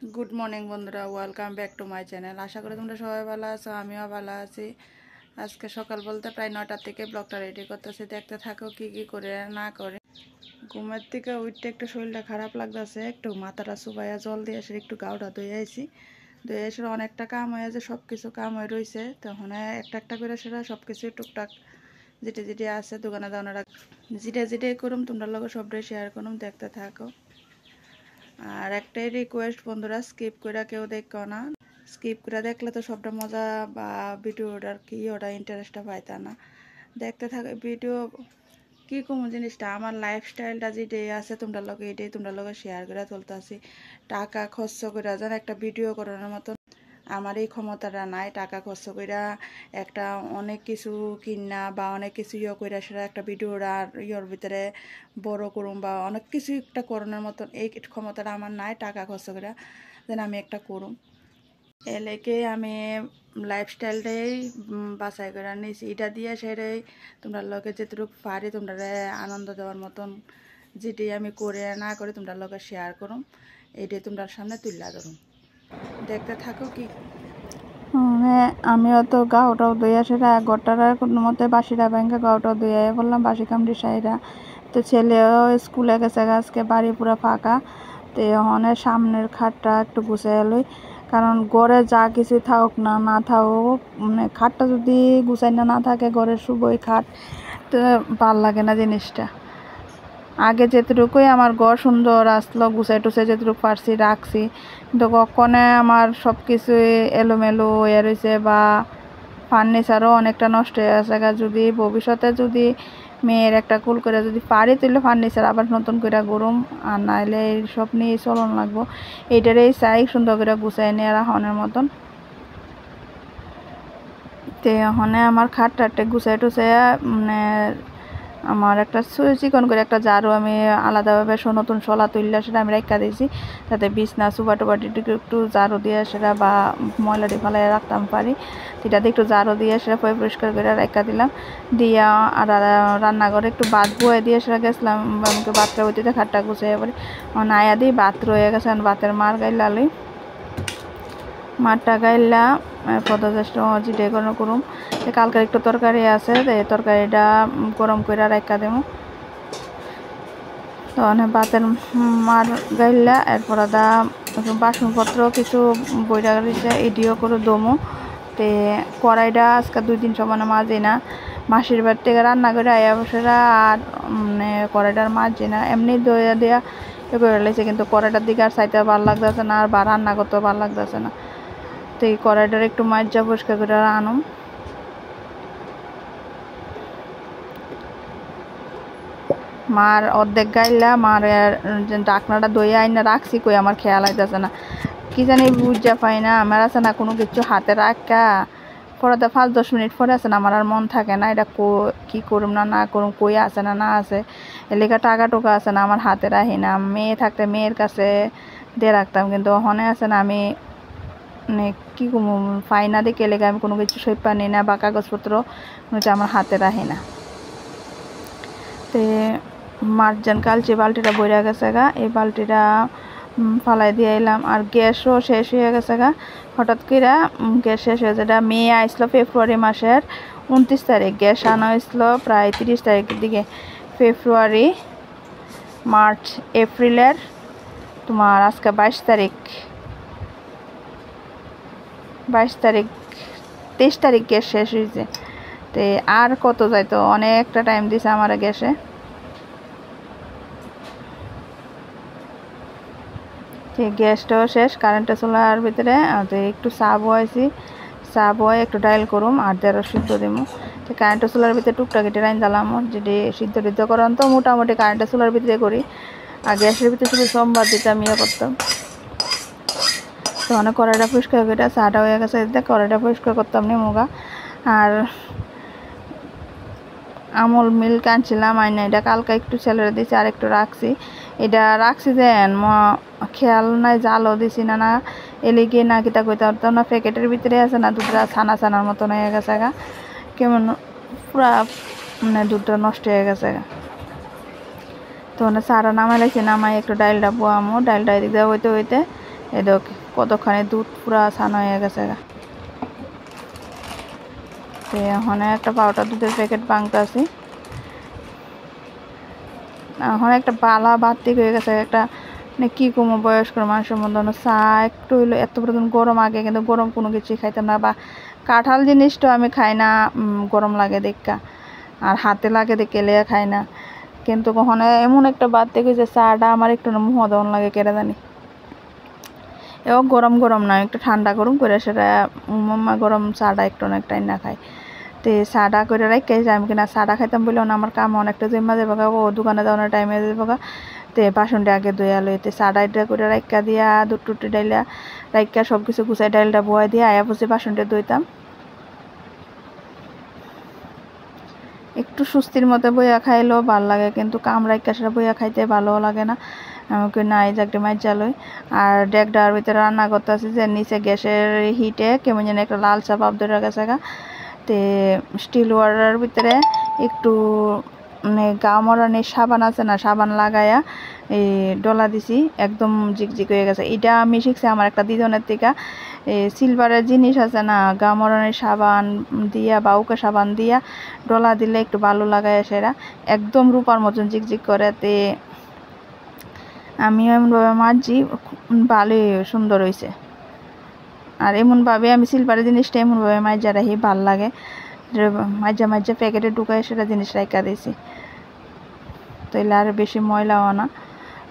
Good morning বন্ধুরা, welcome back to my channel. আশা করি তোমরা সবাই ভালো আছো, আমিও ভালো আছি। আজকে সকাল বলতে প্রায় 9টা থেকে ব্লগটা রেডি করতেছি, দেখতে থাকো কি কি করে না করে। ঘুমের থেকে উঠতে একটু শরীরটা খারাপ লাগতেছে, একটু মাথাটা চুবাইয়া জল দিয়ে এসে একটু গাউটা ধুয়ে আইছি। ধুয়ে এসে অনেকটা কাম হয়ে আছে, সব কিছু কাম হয়ে রয়েছে। তখন একটা একটা করে সেটা সব কিছু টুকটাক যেটা যেটা আছে দোকানে দাওনারা যেটা যেটাই করুম তোমরা লোক সবটাই শেয়ার করুম, দেখতে থাকো। আর একটাই রিকোয়েস্ট বন্ধুরা, স্কিপ করে কেউ দেখো না। স্কিপ করে দেখলে তো সবটা মজা বা ভিডিওটার কি ওটা ইন্টারেস্টটা পাইতা না। দেখতে থাকে ভিডিও কি কোন জিনিসটা আমার লাইফস্টাইলটা যেটাই আছে তোমরা লগে এটাই তোমরা লগে শেয়ার করে চলতেছি। টাকা খরচ করে যেন একটা ভিডিও করানোর মতন আমার এই ক্ষমতাটা নাই। টাকা খরচ করে একটা অনেক কিছু কিনা বা অনেক কিছু করে সেটা একটা ভিডিওটা ইয়ের ভিতরে বড় করুম বা অনেক কিছু একটা করানোর মতন এই ক্ষমতাটা আমার নাই। টাকা খরচ করে যেন আমি একটা করুম, এলাকে আমি লাইফস্টাইলটাই বাছাই করে নিয়েছি। এটা দিয়ে সেটাই তোমরা লোকে যেটুকু পারি তোমরা আনন্দ দেওয়ার মতন যেটি আমি করে না করে তোমরা লোকে শেয়ার করুম, এইটাই তোমরা সামনে তুলে ধরুম, দেখতে থাকো কি। আমিও তো গাওটাও দইয়া সেটা ঘরটার কোনো মতে বাসিরা ব্যাংকে গাওটাও দইয়া বললাম বাসি কামড়ি সাইরা। তো ছেলেও স্কুলে গেছে, আজকে বাড়ি পুরো ফাঁকা। তো অনেক সামনের খাটটা একটু গুছাই লই, কারণ ঘরে যা কিছু থাকুক না না থাকুক মানে খাটটা যদি গুছাই না থাকে ঘরের শুভই খাট, তো ভাল লাগে না জিনিসটা। আগে যেটুকুই আমার ঘর সুন্দর আসলো, গুছাই টুছাই যেটুকু পারছি রাখছি, কিন্তু কখনো আমার সব কিছুই এলোমেলো হয়ে রয়েছে বা ফার্নিচারও অনেকটা নষ্ট হয়ে গেছে। যদি ভবিষ্যতে যদি মেয়ের একটা কুল করে যদি পারি তুলে ফার্নিচার আবার নতুন করে গরম, আর নাহলে এইসব নিয়ে চলন লাগবো। এইটারই চাই সুন্দর করে গুছাই নিয়ে রাখনের মতন। তো এখানে আমার খাট টাটে গুছাই টুছাই মানে আমার একটা চিকন করে একটা ঝাড়ু আমি আলাদাভাবে নতুন শলা তুললে সেটা আমি রেখা দিয়েছি, যাতে বিছনা সুবা টুবাটি একটু ঝাড়ু দিয়ে সেটা বা ময়লাটি ফেলাই রাখতাম পারি। সেটাতে একটু ঝাড়ু দিয়ে সেটা পরিষ্কার করে রেখা দিলাম। দিয়া আর রান্নাঘরে একটু ভাত বয়ে দিয়ে সেটা গেছিলাম, আমাকে ভাতটা বইতে খাটটা গুছিয়ে পড়ি আয়া দিই ভাত রয়ে গেছে, ভাতের মার গাইলালি মাঠটা গাইলা পদজ্যেষ্ঠ জিটে করুম। কালকের একটু তরকারি আছে, তরকারিটা গরম করে রাখা দেবো। তো অনেক ভাতের মার গাইলা এরপর দা বাসনপত্র কিছু বইটা গেছে এডিও করে দমো। তে কড়াইটা আজকে 2 দিন সমানে মাঝে না, মাসির বাড়ি থেকে রান্না করে আয়া বসেরা আর মানে কড়াইটার মাঝে না এমনি দইয়া দেয়া এ করে লেছে, কিন্তু কড়াইটার দিকে আর চাইতে ভালো লাগতেছে না আর বা রান্না করতেও ভালো লাগতেছে না। তো এই কড়াইটার একটু মাজা পরিষ্কার করে আনুম। মার অর্ধেক গাইলা মার ডাকনাটা দইয়া আইনা রাখছি, কই আমার খেয়াল আইতেছে না, কি জানি বুঝা পাই না। আমার আছে না কোনো কিছু হাতে রাখা পরে 5-10 মিনিট পরে আছে না আমার আর মন থাকে না এটা কি করুম না না করুম, কই আছে না না আছে। এলাকা টাকা টোকা আছে না আমার হাতে রাখি না, মেয়ে থাকতে মেয়ের কাছে দিয়ে রাখতাম, কিন্তু ওখানে আছে না আমি মানে কী পাই না দেখে এলাকা আমি কোনো কিছু সই পানি না বা কাগজপত্র আমার হাতে রাখি না। তে মার্জান কালচে বালতিটা বইরা গেছে গা, এই বালতিটা ফালাই দিয়ে এলাম। আর গ্যাসও শেষ হয়ে গেছে গা, হঠাৎ করে গ্যাস শেষ হয়ে যেটা মেয়ে আসলো ফেব্রুয়ারি মাসের 29 তারিখ, গ্যাস আনা হয়েছিল প্রায় 30 তারিখের দিকে। ফেব্রুয়ারি, মার্চ, এপ্রিলের তোমার আজকে 22 তারিখ, 23 তারিখ গ্যাস শেষ হয়েছে। তো আর কত যাইতো, অনেকটা টাইম দিছে আমার গ্যাসে। গ্যাসটাও শেষ, কারেন্টটা চলার ভিতরে একটু চা বয়েছি, চা বয়ে একটু ডাইল করুম আর 13 সিদ্ধ দিমু। তো কারেন্টের চুলার ভিতরে টুকটাক এটা রাইন দিলাম, যেটি সিদ্ধ টিদ্ধ করান তো মোটামুটি কারেন্টের চুলার ভিতরে করি, আর গ্যাসের ভিতরে শুধু সোমবার দিতে আমি করতাম। তো অনেক কড়াইটা পরিষ্কার করে চাটা হয়ে গেছে, কড়াইটা পরিষ্কার করতাম নি মুগা। আর আমুল মিল্ক আনছিলাম আইনা, এটা কালকে একটু ছেলেরে দিয়েছি আর একটু রাখছি। এটা রাখছি যেন খেয়াল নাই জালও দিছি না না এলিগে না কিতা কইতে পারতাম না, প্যাকেটের ভিতরে আছে না দুধটা ছানা ছানার মতন হয়ে গেছে গা, কেমন পুরা মানে দুধটা নষ্ট হয়ে গেছে গা। তো সারা নামাই লাগছি, নামাই একটু ডাইলটা বোয়ামো, ডাইলটা এদিক দিয়ে হইতে হইতে এই দেখ কতখানি দুধ পুরা ছানা হয়ে গেছে। তো এখন একটা পাউডার দুধের প্যাকেট ভাঙতেছি। এখন একটা বালা বাতিক হয়ে গেছে, একটা মানে কি কমো বয়স্ক মানুষের মধ্যে চা একটু হইলো এত পর্যন্ত গরম। আগে কিন্তু গরম কোনো কিছুই খাইতাম না, বা কাঁঠাল জিনিসটা আমি খাই না, গরম লাগে দেখা, আর হাতে লাগে দেখে লেয়া খাই না। কিন্তু কখনো এমন একটা বাতিক হয়েছে চাটা আমার একটু মদন লাগে কেটে জানি। এবং গরম গরম না, একটু ঠান্ডা গরম করে সেটা মাম্মা গরম চাটা একটু অনেকটাই না খাই। তো চাটা করে রাখে যে আমি কিনা চাটা খাইতাম বললেও আমার কাম অনেকটা জমা যাবো গা, ও দোকানে যাওয়ার টাইমে যাবো গা। তো বাসনটা আগে ধুয়া লইতে চাটা এটা করে রাখা দিয়া দুধ টুটি ডাইলা রাখা সব কিছু গুছাই ডাইলটা বয়া দিয়ে আয়া বসে বাসনটা ধুইতাম। একটু সুস্থির মতো বইয়া খাইলেও ভাল লাগে, কিন্তু কাম রাখা সেটা বইয়া খাইতে ভালো লাগে না। আমাকে নাই যাকে মাইজা লই। আর ডেকডার ভিতরে রান্না করতে আছে যে নিচে গ্যাসের হিটে কেমন যেন একটা লাল চা ভাব ধরে গেছে গা। তে স্টিল ওয়াটার ভিতরে একটু মানে গা মরানির সাবান আছে না, সাবান লাগাইয়া এই ডলা দিছি, একদম জিকজিক হয়ে গেছে। এটা আমি শিখছি আমার একটা দিদনের থেকে। সিলভারের জিনিস আছে না, গা মরানির সাবান দিয়া বা উকা সাবান দিয়া ডলা দিলে একটু ভালো লাগায় সেরা একদম রূপার মতন জিকজিক করে। তে আমি এমনভাবে মাজছি, ভালোই সুন্দর হয়েছে। আর এমনভাবে আমি সিলভারের জিনিসটা এমনভাবে মাজা রাখি ভাল লাগে, মাজা মাজা প্যাকেটে ঢুকায় সেটা জিনিস রাখা দিয়েছি, তাইলে আর বেশি ময়লাও না।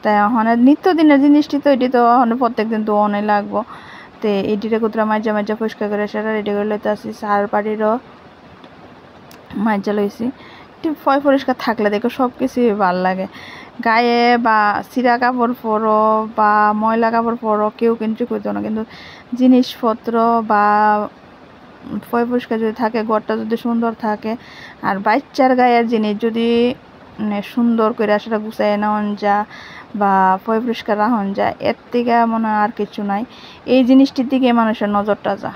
তাই এখন নিত্যদিনের জিনিসটি তো এটি তো এখন প্রত্যেক দিন তো অনেক লাগবো। তো এটিরে কোথাও মাজা মাজা পরিষ্কার করে সেটা রেডি করে লইতে আসি। সার পাড়িরও মাজা লইছি, একটু পরিষ্কার থাকলে দেখো সব কিছুই ভাল লাগে। গায়ে বা চিরা কাপড় পরো বা ময়লা কাপড় পরো কেউ কিন্তু করতো না, কিন্তু জিনিসপত্র বা পরিষ্কার যদি থাকে, ঘরটা যদি সুন্দর থাকে, আর বাচ্চার গায়ের জিনিস যদি মানে সুন্দর করে সেটা গুছাই নেওয়ান যা বা পরিষ্কার রাখুন যা, এর থেকে মনে হয় আর কিছু নাই। এই জিনিসটির দিকে মানুষের নজরটা যা,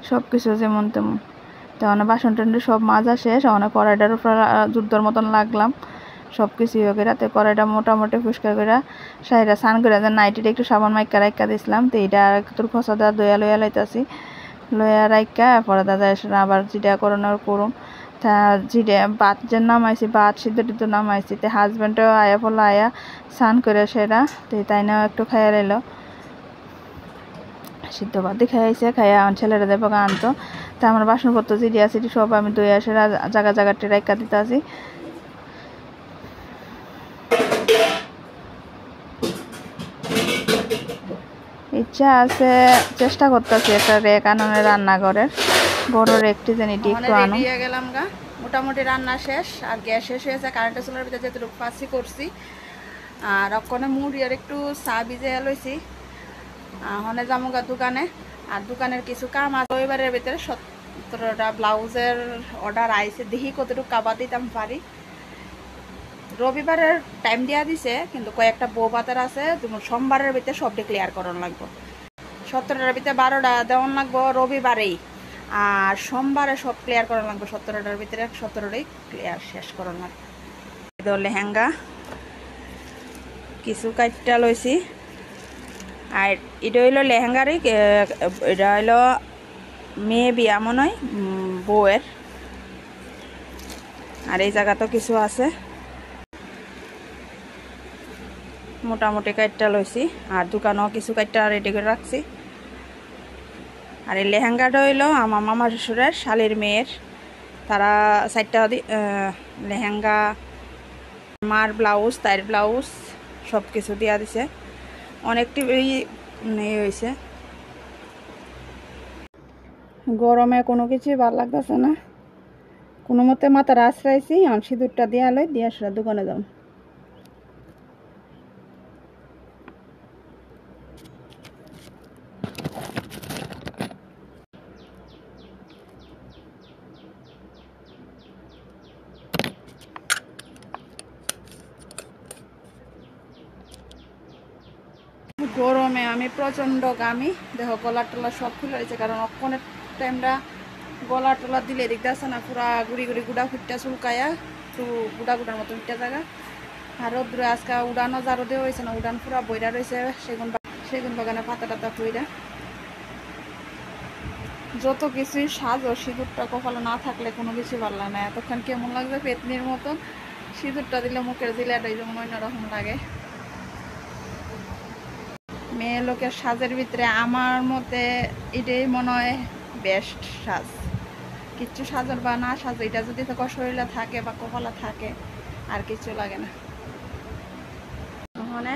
সব কিছু যেমন তেমন। তো অনেক বাসন টাসন সব মাজা শেষ, অনেক কড়াইটার উপর যুদ্ধর মতন লাগলাম সব কিছু ইয়ে করে। তো কড়াইটা মোটামুটি পরিষ্কার করে সাইডা স্নান করে নাইটিটা একটু সাবান মাইকা রাখা দিয়েছিলাম। তো এইটা তোর খসা দেওয়া দইয়া লইয়া লাইতেছি, লইয়া রাখা পরে দাদা এসে আবার যেটা করোনার করুন। তা যেটা ভাত যে নামাইছি, ভাত সিদ্ধ টিদ্ধ নামাইছি, তো হাজব্যান্ডও আয়া পড়লো, আয়া স্নান করে সেটা তো তাই নাও একটু খাইয়া রইলো, সিদ্ধ ভাত দিয়ে খাইছে, খাইয়া আমার ছেলেরা দেবো আনতো। তা আমার বাসনপত্র যেটি আছে সেটি সব আমি দই আসে জায়গা জায়গাটি রাখা দিতে আসি। ইচ্ছা আছে, চেষ্টা করতেছি একটা রেক আনানো রান্নাঘরের, বড় রেকটি জানি একটু আনো। গেলাম গা, মোটামুটি রান্না শেষ, আর গ্যাস শেষ হয়েছে, কারেন্টের চুলার ভিতরে যেটুকু ফাঁসি করছি, আর ওখানে মুড়ি আর একটু চা ভিজে লইছি। হনে যামুগা দোকানে, আর দোকানের কিছু কাম আছে। রবিবারের ভিতরে 17টা ব্লাউজের অর্ডার আইছে, দেখি কতটুকু কাবা দিতাম পারি। রবিবারের টাইম দেওয়া দিছে, কিন্তু কয়েকটা বউ বাতার আছে, সোমবারের ভিতরে সবটি ক্লিয়ার করানো লাগবো। 17টার ভিতরে 12টা দেওয়ান লাগবো রবিবারেই, আর সোমবারে সব ক্লিয়ার করানো লাগবে। 17টার ভিতরে 17টাই ক্লিয়ার শেষ করানো লাগবে। লেহেঙ্গা কিছু কাটটা লইছি, আর এটা হইলো লেহেঙ্গারই, এটা হইলো মেয়ে বিয়া মনে হয় বউয়ের। আর এই জায়গাতেও কিছু আছে, মোটামুটি কাটটা লইছি, আর দোকানেও কিছু কাটটা রেডি করে রাখছি। আর এই লেহেঙ্গাটা হইলো আমার মামা শ্বশুরের শালির মেয়ের, তারা 4টা লেহেঙ্গা, মার ব্লাউজ, তার ব্লাউজ সব কিছু দিয়া দিছে, অনেকটি ইয়ে হয়েছে। গরমে কোনো কিছুই ভালো লাগতেছে না, কোনো মতে মাথার আশ্রাইছি। এখন সিঁদুরটা দিয়া লই, দিয়া সেটা দোকানে যাও। গরমে আমি প্রচণ্ড গামি, দেখো গলা টলা সব খুলে রয়েছে, কারণ অক্ষণের টাইমটা গলা টলা দিলে দেখতে আসে না, পুরা গুড়ি গুড়ি গুড়া ফুটটা চুলকায়া একটু গুড়া গুড়ার মতো ফুটটা জায়গা। আর রোদ্রে আজকে উড়ানো জারো দিয়ে হয়েছে না, উড়ান পুরা বইরা রয়েছে সেগুন বাগানে পাতা টাতা ফুইরা। যত কিছুই সাজো সিঁদুরটা কপালে না থাকলে কোনো কিছু ভালো লাগে না। এতক্ষণ কেমন লাগবে পেতনির মতন, সিঁদুরটা দিলে মুখের জিলাটাই যেমন অন্যরকম লাগে। মেয়ে লোকের সাজের ভিতরে আমার মতে এটাই মনে হয় বেস্ট সাজ। কিচ্ছু সাজর বা না সাজো, এটা যদি তো শরীরে থাকে বা কপালে থাকে আর কিছু লাগে না। ওখানে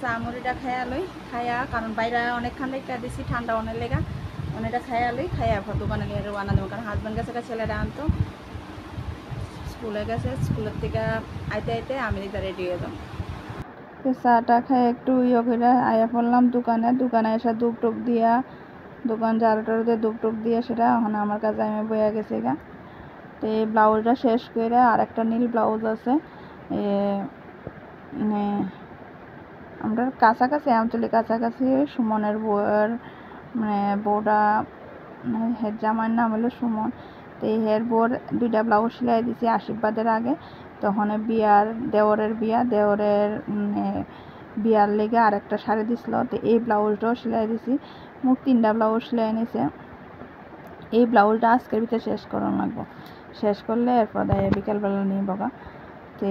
চামড়িটা খাইয়া লই, খাইয়া কারণ বাইরে অনেকখান লেখা দিছি ঠান্ডা অনেক লেগা, অনেকটা খাইয়া লই, খাইয়া দোকানে নিয়ে রান্না দেবো। কারণ হাজব্যান্ড গেছে ছেলেরা আনতো স্কুলে গেছে, স্কুলের থেকে আইতে আইতে আমি রেডি হয়ে যাবো। চাটা খাই একটু ইয়ে করে আয়া পড়লাম দোকানে এসে ধূপ টুপ দিয়া দোকান ঝাড়ু দিয়ে ধূপ টুপ দিয়ে সেটা এখন আমার কাছে আমি বইয়া গেছি গা। তো এই ব্লাউজটা শেষ করে আর একটা নীল ব্লাউজ আছে মানে আমরা কাছাকাছি আমতলি কাছাকাছি সুমনের বউয়ের মানে বউটা মানে হের জামাইয়ের নাম হলো সুমন। তো এই হের বউর 2টা ব্লাউজ সেলাই দিছি আশীর্বাদের আগে, তখন দেওরের বিয়ার লেগে আর একটা শাড়ি দিছিল। তো এই ব্লাউজটাও সেলাই দিছি, মোট 3টা ব্লাউজ সেলাই নিছে। এই ব্লাউজটা আজকের ভিতরে শেষ করানো লাগবো, শেষ করলে এরপর বিকেলবেলা নিয়ে বগা। তো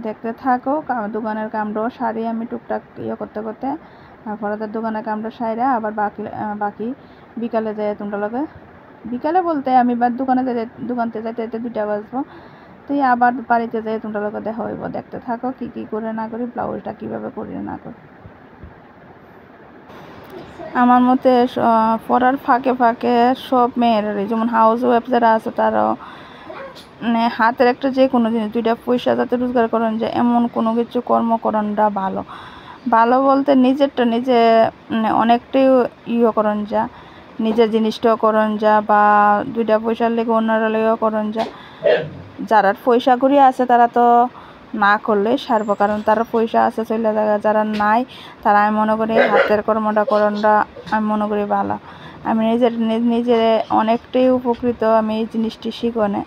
দেখতে থাকো দোকানের কামটাও সারি আমি টুকটাক ইয়ে করতে করতে, তারপরে দোকানের কামটা সাইরা আবার বাকি বিকালে যাই তোমরা লগে। বিকালে বলতে আমি দোকানতে যাইতে 2টা বাজবো। তো আবার বাড়িতে যাই তোমরা লগে দেখা হইব। দেখতে থাকো কি করে না করি, ব্লাউজটা কীভাবে করি না করি। আমার মতে পড়ার ফাঁকে ফাঁকে সব মেয়ের যেমন হাউস ওয়াইফ যারা আছে তারাও মানে হাতের একটা যে কোনো জিনিস 2টা পয়সা যাতে রোজগার করেন যায় এমন কোনো কিছু কর্মকরণটা ভালো বলতে নিজেরটা নিজে মানে অনেকটাই ইয়ে করেন যা, নিজের জিনিসটাও করেন যা বা 2টা পয়সার লেগে অন্যরা লেগেও করেন যা। যারা পয়সা করি আছে তারা তো না করলেই সারব, কারণ তারা পয়সা আছে চলে যায়। যারা নাই তারা আমি মনে করি হাতের কর্মটা আমি মনে করি ভালো। আমি নিজে অনেকটাই উপকৃত আমি এই জিনিসটি শিখনে।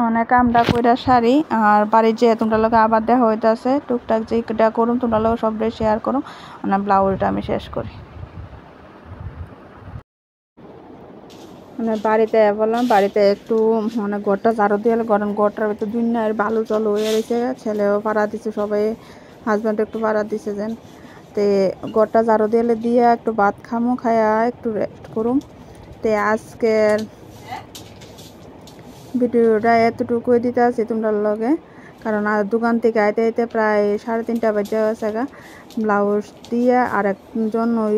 অনেক কামটা কইরা সারি আর বাড়ির যে তোমরা লোক আবার দেখা হইতেছে টুকটাক যেটা করুম তোমরা লোক সবটাই শেয়ার করুম। মানে ব্লাউজটা আমি শেষ করি। মানে বাড়িতে বললাম বাড়িতে একটু মানে ঘরটা ঝাড়ু দিয়ে গরম ঘরটার ভিতরে দুনিয়ার বালু চল হয়ে রয়েছে, ছেলেও পাড়া দিছে, সবাই হাজব্যান্ড একটু পাড়া দিছে যেন। তে ঘরটা ঝাড়ু দিয়ে একটু ভাত খামো, খাইয়া একটু রেস্ট করুম। তে আজকের ভিডিওটা এতটুকুই দিতে আছি তোমরা লগে, কারণ আর দোকান থেকে আইতে আইতে প্রায় 3:30 বাজে গেছে গা। ব্লাউজ দিয়ে আর একজন ওই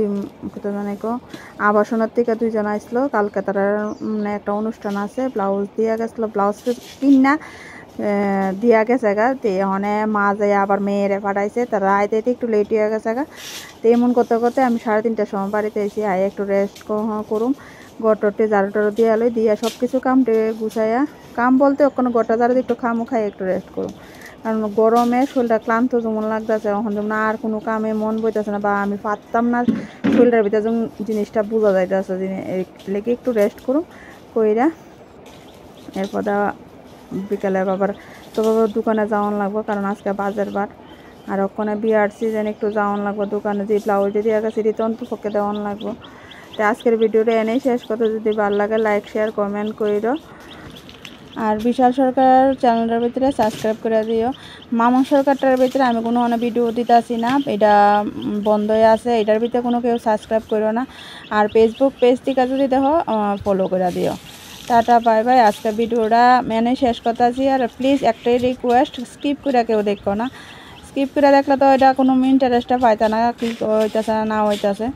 আবাসনের থেকে 2জন আসলো, কালকে তারা মানে একটা অনুষ্ঠান আছে, ব্লাউজ দিয়ে গেছিলো, ব্লাউজ কিনা দিয়া গেছে গা। তো এখানে মা যায় আবার মেয়েরে পাঠাইছে, তারা আইতে আইতে একটু লেট হয়ে গেছে গা। তো এমন করতে করতে আমি 3:30টার সময় বাড়িতে এসে আই একটু রেস্ট করুম। গটরটে ঝাড়ু দিয়ে আলো দিয়ে সব কিছু কামটে গুছাইয়া কাম বলতে ওখানে গোটা ঝাড়ু দিয়ে একটু খামো খাই একটু রেস্ট করুম, কারণ গরমে শরীরটা ক্লান্ত যেমন লাগতেছে, এখন যেমন আর কোনো কামে মন বইতেছে না বা আমি পারতাম না শরীরের ভিতরে যেমন জিনিসটা বোঝা যাইতেছে লেগে একটু রেস্ট করুম কইরা এরপর বিকালে আবার তো দোকানে যাওয়ান লাগবো, কারণ আজকে বাজার বার আর ওখানে বিয়ার সিজন একটু যাওয়ান লাগবো। দোকানে যে ব্লাউজ দিয়ে গেছে এটি অন্তপক্ষে দেওয়ান লাগবো। তো আজকের ভিডিওটা এনেই শেষ করতে, যদি ভালো লাগে লাইক শেয়ার কমেন্ট কইরো আর বিশাল সরকার চ্যানেলটার ভিতরে সাবস্ক্রাইব করে দিও। মামা সরকারটার ভিতরে আমি কোনো ভিডিও দিতে আসি না, এটা বন্ধ হয়ে আছে, এটার ভিতরে কোনো কেউ সাবস্ক্রাইব করো না। আর ফেসবুক পেজ থেকে যদি দেখো ফলো করে দিও। Tata bye bye. আজকের ভিডিওটা মেনে শেষ করতে আছি। আর প্লিজ একটাই রিকোয়েস্ট, স্কিপ করে কেউ দেখো না, স্কিপ করে দেখলে তো এটা কোনো ইন্টারেস্টটা পাইতা না, কি হইতেছে না হইতেছে।